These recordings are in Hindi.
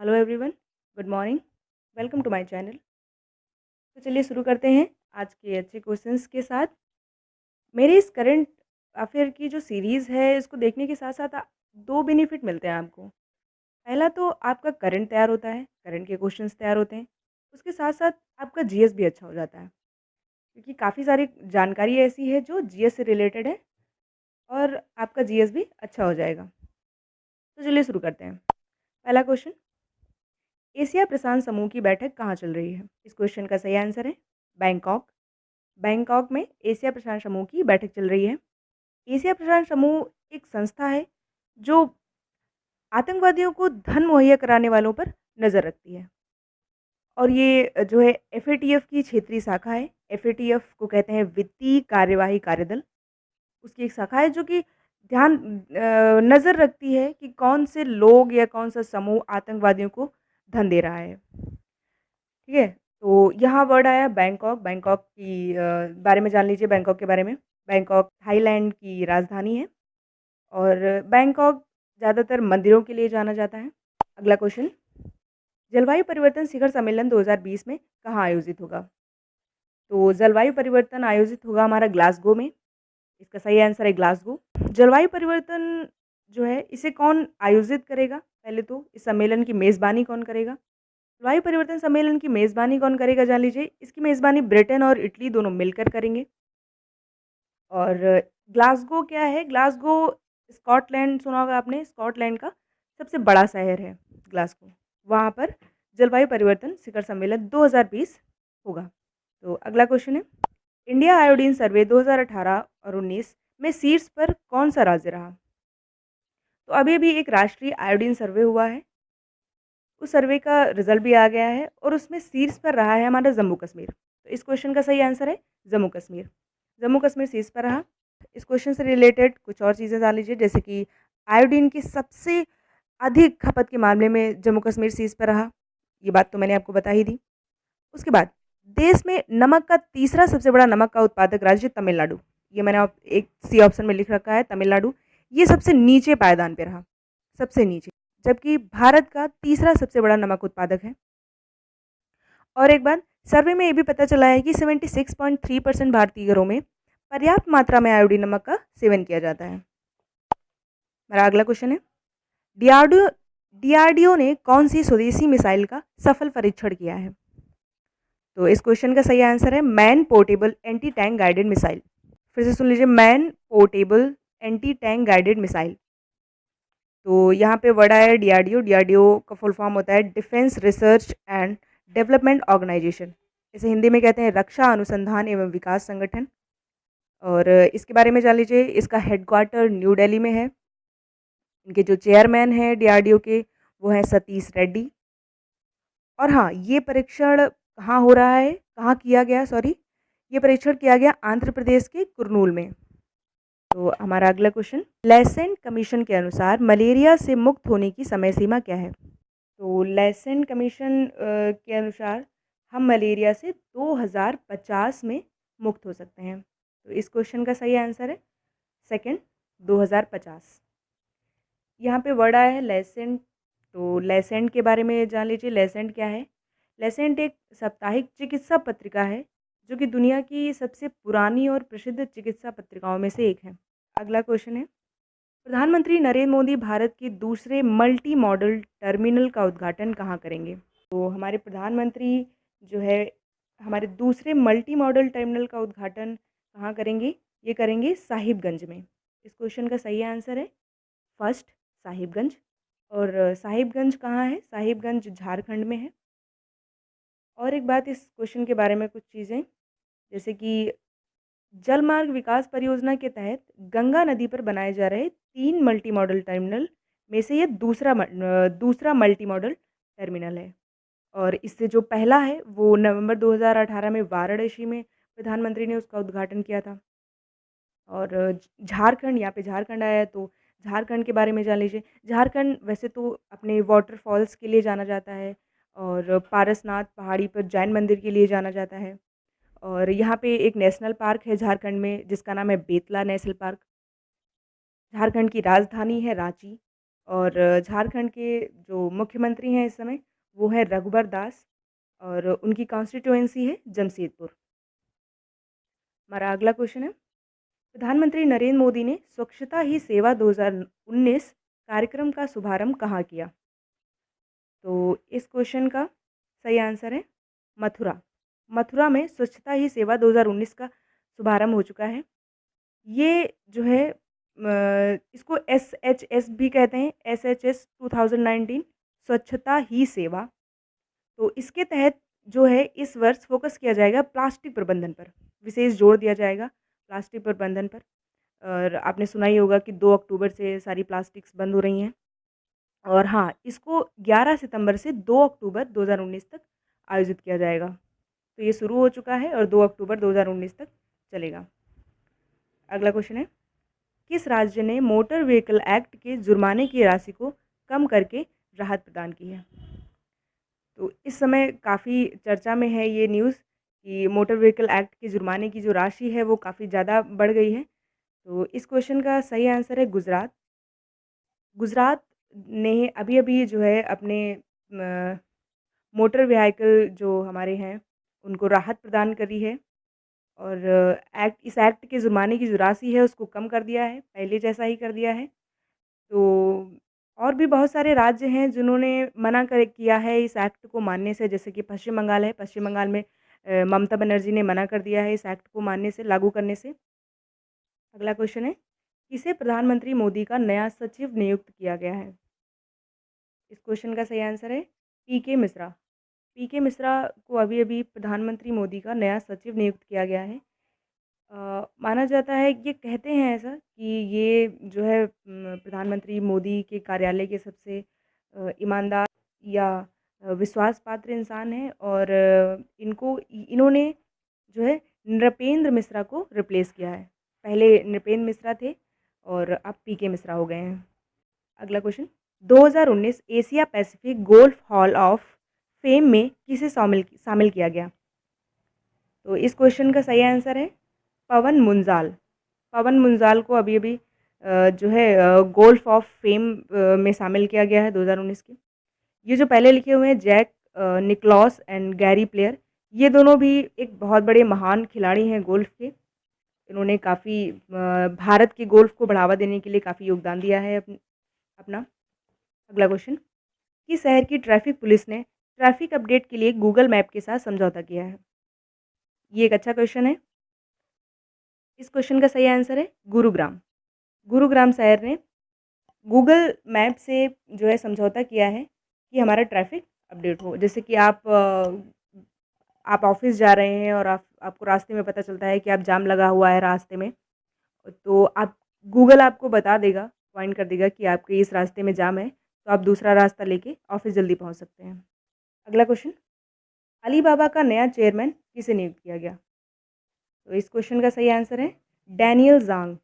Hello everyone, good morning, welcome to my channel. तो चलिए शुरू करते हैं आज के अच्छे क्वेश्चंस के साथ। मेरी इस करंट अफेयर की जो सीरीज़ है, इसको देखने के साथ-साथ 2 बेनिफिट मिलते हैं आपको। पहला तो आपका करंट तैयार होता है, करंट के क्वेश्चंस तैयार होते हैं। उसके साथ-साथ आपका जीएस भी अच्छा हो जाता है, क्योंकि काफ़ी सारी जानकारी ऐसी है जो जीएस से रिलेटेड है और आपका जीएस भी अच्छा हो जाएगा। तो चलिए शुरू करते हैं। पहला क्वेश्चन, एशिया प्रशांत समूह की बैठक कहाँ चल रही है? इस क्वेश्चन का सही आंसर है बैंकॉक। बैंकॉक में एशिया प्रशांत समूह की बैठक चल रही है। एशिया प्रशांत समूह एक संस्था है जो आतंकवादियों को धन मुहैया कराने वालों पर नज़र रखती है और ये जो है एफएटीएफ की क्षेत्रीय शाखा है। एफएटीएफ को कहते हैं वित्तीय कार्यवाही कार्यदल। उसकी एक शाखा है जो कि नज़र रखती है कि कौन से लोग या कौन सा समूह आतंकवादियों को धन दे रहा है। ठीक है? तो यहाँ वर्ड आया बैंकॉक। बैंकॉक की बारे में जान लीजिए, बैंकॉक के बारे में। बैंकॉक थाईलैंड की राजधानी है और बैंकॉक ज़्यादातर मंदिरों के लिए जाना जाता है। अगला क्वेश्चन, जलवायु परिवर्तन शिखर सम्मेलन 2020 में कहाँ आयोजित होगा? तो जलवायु परिवर्तन आयोजित होगा हमारा ग्लासगो में। इसका सही आंसर है ग्लासगो। जलवायु परिवर्तन जो है इसे कौन आयोजित करेगा? पहले तो इस सम्मेलन की मेज़बानी कौन करेगा? वायु परिवर्तन सम्मेलन की मेज़बानी कौन करेगा जान लीजिए। इसकी मेज़बानी ब्रिटेन और इटली दोनों मिलकर करेंगे। और ग्लासगो क्या है? ग्लासगो स्कॉटलैंड सुना होगा आपने, स्कॉटलैंड का सबसे बड़ा शहर है ग्लासगो। वहाँ पर जलवायु परिवर्तन शिखर सम्मेलन 2020 होगा। तो अगला क्वेश्चन है, इंडिया आयोडीन सर्वे 2018 और 19 में शीर्ष पर कौन सा राज्य रहा? तो अभी-अभी एक राष्ट्रीय आयोडीन सर्वे हुआ है। उस सर्वे का रिज़ल्ट भी आ गया है और उसमें शीर्ष पर रहा है हमारा जम्मू कश्मीर। तो इस क्वेश्चन का सही आंसर है जम्मू कश्मीर। जम्मू कश्मीर शीर्ष पर रहा। इस क्वेश्चन से रिलेटेड कुछ और चीज़ें जान लीजिए, जैसे कि आयोडीन की सबसे अधिक खपत के मामले में जम्मू कश्मीर शीर्ष पर रहा। ये बात तो मैंने आपको बता ही दी। उसके बाद देश में नमक का तीसरा सबसे बड़ा नमक का उत्पादक राज्य तमिलनाडु। ये मैंने आप एक सी ऑप्शन में लिख रखा है तमिलनाडु। ये सबसे नीचे पायदान पे रहा, सबसे नीचे। जबकि भारत का तीसरा सबसे बड़ा नमक उत्पादक है। और एक बात, सर्वे में ये भी पता चला है कि 76.3% भारतीय घरों में पर्याप्त मात्रा में आयोडीन नमक का सेवन किया जाता है। मेरा अगला क्वेश्चन है, डीआरडीओ डीआरडीओ ने कौन सी स्वदेशी मिसाइल का सफल परीक्षण किया है? तो इस क्वेश्चन का सही आंसर है man portable anti tank guided missile. फिर से सुन लीजिए, man portable anti tank guided missile. तो यहाँ पे वर्ड आया है डीआरडीओ। डीआरडीओ का फुल फॉर्म होता है defence research and development organisation. इसे हिंदी में कहते हैं रक्षा अनुसंधान एवं विकास संगठन। और इसके बारे में जान लीजिए, इसका हेडक्वार्टर न्यू दिल्ली में है। इनके जो चेयरमैन हैं डीआरडीओ के, वो हैं सतीश रेड्डी। और हाँ, ये परीक्षण कहाँ हो रहा है, कहाँ किया गया, सॉरी, ये परीक्षण किया गया आंध्र प्रदेश के कुरनूल में। तो हमारा अगला क्वेश्चन, लेसेंट कमीशन के अनुसार मलेरिया से मुक्त होने की समय सीमा क्या है? तो लेसेंट कमीशन के अनुसार हम मलेरिया से 2050 में मुक्त हो सकते हैं। तो इस क्वेश्चन का सही आंसर है सेकंड, 2050। यहाँ पे वर्ड आया है लेसेंट। तो लेसेंट के बारे में जान लीजिए, लेसेंट क्या है? लेसेंट एक साप्ताहिक चिकित्सा पत्रिका है जो कि दुनिया की सबसे पुरानी और प्रसिद्ध चिकित्सा पत्रिकाओं में से एक है। अगला क्वेश्चन है, प्रधानमंत्री नरेंद्र मोदी भारत के दूसरे मल्टी मॉडल टर्मिनल का उद्घाटन कहाँ करेंगे? तो हमारे प्रधानमंत्री जो है हमारे दूसरे मल्टी मॉडल टर्मिनल का उद्घाटन कहाँ करेंगे? ये करेंगे साहिबगंज में। इस क्वेश्चन का सही आंसर है फर्स्ट, साहिबगंज। और साहिबगंज कहाँ है? साहिबगंज झारखंड में है। और एक बात इस क्वेश्चन के बारे में कुछ चीज़ें, जैसे कि जलमार्ग विकास परियोजना के तहत गंगा नदी पर बनाए जा रहे 3 मल्टी मॉडल टर्मिनल में से ये दूसरा मल्टी मॉडल टर्मिनल है। और इससे जो पहला है वो नवंबर 2018 में वाराणसी में प्रधानमंत्री ने उसका उद्घाटन किया था। और झारखंड, यहाँ पे झारखंड आया है तो झारखंड के बारे में जान लीजिए। झारखंड वैसे तो अपने वाटरफॉल्स के लिए जाना जाता है और पारसनाथ पहाड़ी पर जैन मंदिर के लिए जाना जाता है। और यहाँ पे एक नेशनल पार्क है झारखंड में जिसका नाम है बेतला नेशनल पार्क। झारखंड की राजधानी है रांची। और झारखंड के जो मुख्यमंत्री हैं इस समय, वो हैं रघुबर दास और उनकी कॉन्स्टिट्यूएंसी है जमशेदपुर। हमारा अगला क्वेश्चन है, प्रधानमंत्री नरेंद्र मोदी ने स्वच्छता ही सेवा 2019 कार्यक्रम का शुभारंभ कहाँ किया? तो इस क्वेश्चन का सही आंसर है मथुरा। मथुरा में स्वच्छता ही सेवा 2019 का शुभारंभ हो चुका है। ये जो है इसको एसएचएस भी कहते हैं, एसएचएस 2019 स्वच्छता ही सेवा। तो इसके तहत जो है इस वर्ष फ़ोकस किया जाएगा प्लास्टिक प्रबंधन पर, विशेष जोर दिया जाएगा प्लास्टिक प्रबंधन पर। और आपने सुना ही होगा कि 2 अक्टूबर से सारी प्लास्टिक्स बंद हो रही हैं। और हाँ, इसको 11 सितंबर से 2 अक्टूबर 2019 तक आयोजित किया जाएगा। तो ये शुरू हो चुका है और 2 अक्टूबर 2019 तक चलेगा। अगला क्वेश्चन है, किस राज्य ने मोटर व्हीकल एक्ट के जुर्माने की राशि को कम करके राहत प्रदान की है? तो इस समय काफ़ी चर्चा में है ये न्यूज़ कि मोटर व्हीकल एक्ट के जुर्माने की जो राशि है वो काफ़ी ज़्यादा बढ़ गई है। तो इस क्वेश्चन का सही आंसर है गुजरात। गुजरात ने अभी-अभी जो है अपने मोटर व्हीकल जो हमारे हैं, उनको राहत प्रदान करी है और इस एक्ट के जुर्माने की जो राशि है उसको कम कर दिया है, पहले जैसा ही कर दिया है। तो और भी बहुत सारे राज्य हैं जिन्होंने मना कर किया है इस एक्ट को मानने से, जैसे कि पश्चिम बंगाल है। पश्चिम बंगाल में ममता बनर्जी ने मना कर दिया है इस एक्ट को मानने से, लागू करने से। अगला क्वेश्चन है, किसे प्रधानमंत्री मोदी का नया सचिव नियुक्त किया गया है? इस क्वेश्चन का सही आंसर है पीके मिश्रा। पीके मिश्रा को अभी-अभी प्रधानमंत्री मोदी का नया सचिव नियुक्त किया गया है। माना जाता है, ये कहते हैं ऐसा कि ये जो है प्रधानमंत्री मोदी के कार्यालय के सबसे ईमानदार या विश्वास पात्र इंसान हैं और इन्होंने जो है नृपेंद्र मिश्रा को रिप्लेस किया है। पहले नृपेंद्र मिश्रा थे और अब पीके मिश्रा हो गए हैं। अगला question, 2019 Asia Pacific golf hall of fame में किसे शामिल शामिल किया गया? तो इस क्वेश्चन का सही आंसर है पवन मुंजाल। पवन मुंजाल को अभी-अभी जो है गोल्फ ऑफ फेम में शामिल किया गया है 2019 के। ये जो पहले लिखे हुए हैं Jack Nicklaus and Gary Player, ये दोनों भी एक बहुत बड़े महान खिलाड़ी हैं गोल्फ के। इन्होंने काफ़ी भारत के गोल्फ को बढ़ावा देने के लिए काफ़ी योगदान दिया है अपना। अगला क्वेश्चन, किस शहर की ट्रैफिक पुलिस ने ट्रैफिक अपडेट के लिए गूगल मैप के साथ समझौता किया है? ये एक अच्छा क्वेश्चन है। इस क्वेश्चन का सही आंसर है गुरुग्राम। गुरुग्राम शहर ने गूगल मैप से जो है समझौता किया है कि हमारा ट्रैफ़िक अपडेट हो। जैसे कि आप ऑफ़िस जा रहे हैं और आपको रास्ते में पता चलता है कि आप जाम लगा हुआ है रास्ते में, तो आप गूगल आपको बता देगा, पॉइंट कर देगा कि आपके इस रास्ते में जाम है, तो आप दूसरा रास्ता लेके ऑफ़िस जल्दी पहुँच सकते हैं। अगला क्वेश्चन, अलीबाबा का नया चेयरमैन किसे नियुक्त किया गया? तो इस क्वेश्चन का सही आंसर है डैनियल ज़ांग।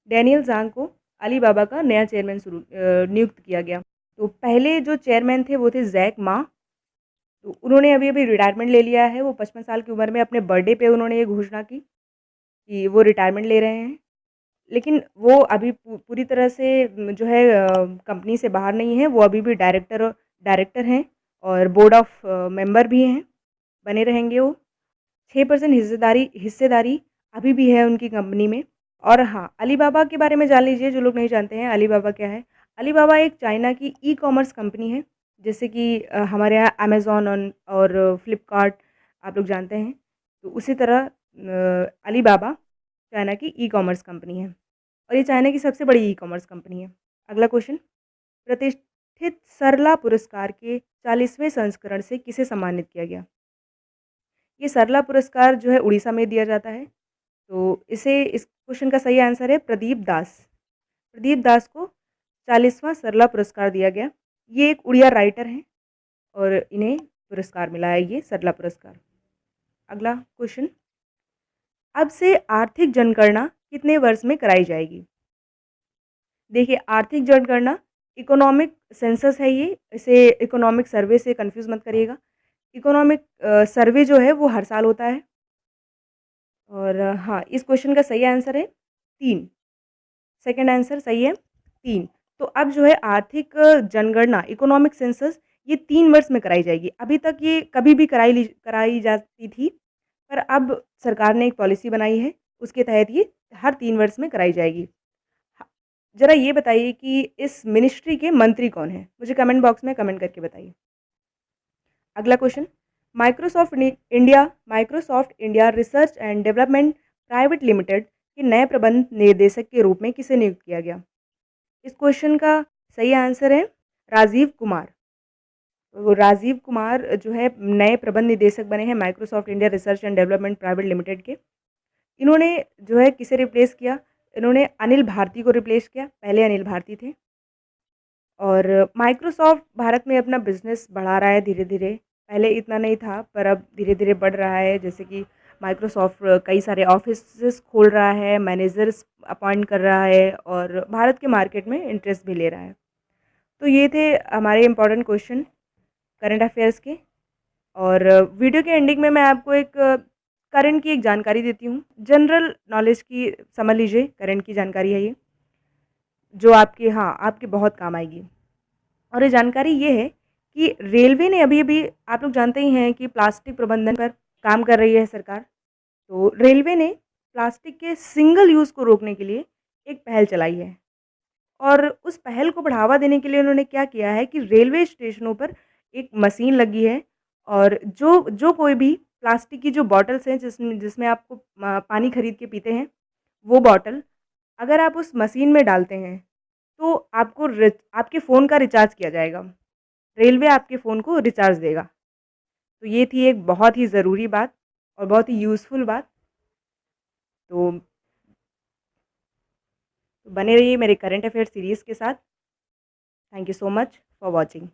डैनियल ज़ांग को अलीबाबा का नया चेयरमैन नियुक्त किया गया। तो पहले जो चेयरमैन थे वो थे जैक मा। तो उन्होंने अभी-अभी रिटायरमेंट ले लिया है। वो 55 साल की उम्र में अपने बर्थडे पे उन्होंने ये घोषणा की कि वो रिटायरमेंट ले रहे हैं। लेकिन वो अभी पूरी तरह से जो है कंपनी से बाहर नहीं है। वो अभी भी डायरेक्टर हैं और बोर्ड ऑफ मेंबर भी हैं, बने रहेंगे वो। 6% हिस्सेदारी अभी भी है उनकी कंपनी में। और हाँ, अलीबाबा के बारे में जान लीजिए जो लोग नहीं जानते हैं अलीबाबा क्या है। अलीबाबा एक चाइना की ई-कॉमर्स कंपनी है, जैसे कि हमारे यहाँ अमेज़न और फ्लिपकार्ट आप लोग जानते हैं। तो उसी तरह अलीबाबा चाइना की ई-कॉमर्स कंपनी है और ये चाइना की सबसे बड़ी ई-कॉमर्स कंपनी है। अगला क्वेश्चन, प्रतिष्ठित सरला पुरस्कार के 40वें संस्करण से किसे सम्मानित किया गया? ये सरला पुरस्कार जो है उड़ीसा में दिया जाता है। तो इस क्वेश्चन का सही आंसर है प्रदीप दास। प्रदीप दास को 40वां सरला पुरस्कार दिया गया। ये एक उड़िया राइटर हैं और इन्हें पुरस्कार मिला है ये सरला पुरस्कार। अगला क्वेश्चन, अब से आर्थिक जनगणना कितने वर्ष में कराई जाएगी? देखिए, आर्थिक जनगणना इकोनॉमिक सेंसस है ये, इसे इकोनॉमिक सर्वे से कन्फ्यूज़ मत करिएगा। इकोनॉमिक सर्वे जो है वो हर साल होता है। और हाँ, इस क्वेश्चन का सही आंसर है 3। सेकंड आंसर सही है 3। तो अब जो है आर्थिक जनगणना इकोनॉमिक सेंसस ये 3 वर्ष में कराई जाएगी। अभी तक ये कभी भी कराई जाती थी, पर अब सरकार ने एक पॉलिसी बनाई है, उसके तहत ये हर 3 वर्ष में कराई जाएगी। ह ज़रा ये बताइए कि इस मिनिस्ट्री के मंत्री कौन हैं? मुझे कमेंट बॉक्स में कमेंट करके बताइए। अगला question, Microsoft India research and development private limited के नए प्रबंध निर्देशक के रूप में किसे नियुक्त किया गया? इस क्वेश्चन का सही आंसर है राजीव कुमार। वो राजीव कुमार जो है नए प्रबंध निदेशक बने हैं Microsoft India research and development private limited के। इन्होंने जो है किसे रिप्लेस किया? इन्होंने अनिल भारती को रिप्लेस किया, पहले अनिल भारती थे। और माइक्रोसॉफ्ट भारत में अपना बिज़नेस बढ़ा रहा है धीरे-धीरे। पहले इतना नहीं था, पर अब धीरे-धीरे बढ़ रहा है। जैसे कि माइक्रोसॉफ्ट कई सारे ऑफ़िसेज़ खोल रहा है, मैनेजर्स अपॉइंट कर रहा है और भारत के मार्केट में इंटरेस्ट भी ले रहा है। तो ये थे हमारे इम्पोर्टेंट क्वेश्चन करंट अफ़ेयर्स के। और वीडियो के एंडिंग में मैं आपको एक करंट की एक जानकारी देती हूँ। जनरल नॉलेज की समझ लीजिए, करंट की जानकारी है ये, जो आपके हाँ, आपके बहुत काम आएगी। और ये जानकारी ये है कि रेलवे ने अभी-अभी, आप लोग जानते ही हैं कि प्लास्टिक प्रबंधन पर काम कर रही है सरकार। तो रेलवे ने प्लास्टिक के सिंगल यूज़ को रोकने के लिए एक पहल चलाई है। और उस पहल को बढ़ावा देने के लिए उन्होंने क्या किया है कि रेलवे स्टेशनों पर एक मशीन लगी है और जो जो कोई भी प्लास्टिक की जो बॉटल्स हैं जिसमें जिसमें आपको पानी खरीद के पीते हैं, वो बॉटल अगर आप उस मशीन में डालते हैं, तो आपको आपके फ़ोन का रिचार्ज किया जाएगा। रेलवे आपके फ़ोन को रिचार्ज देगा। तो ये थी एक बहुत ही ज़रूरी बात और बहुत ही यूज़फुल बात। तो बने रहिए मेरे करंट अफेयर सीरीज़ के साथ। Thank you so much for watching.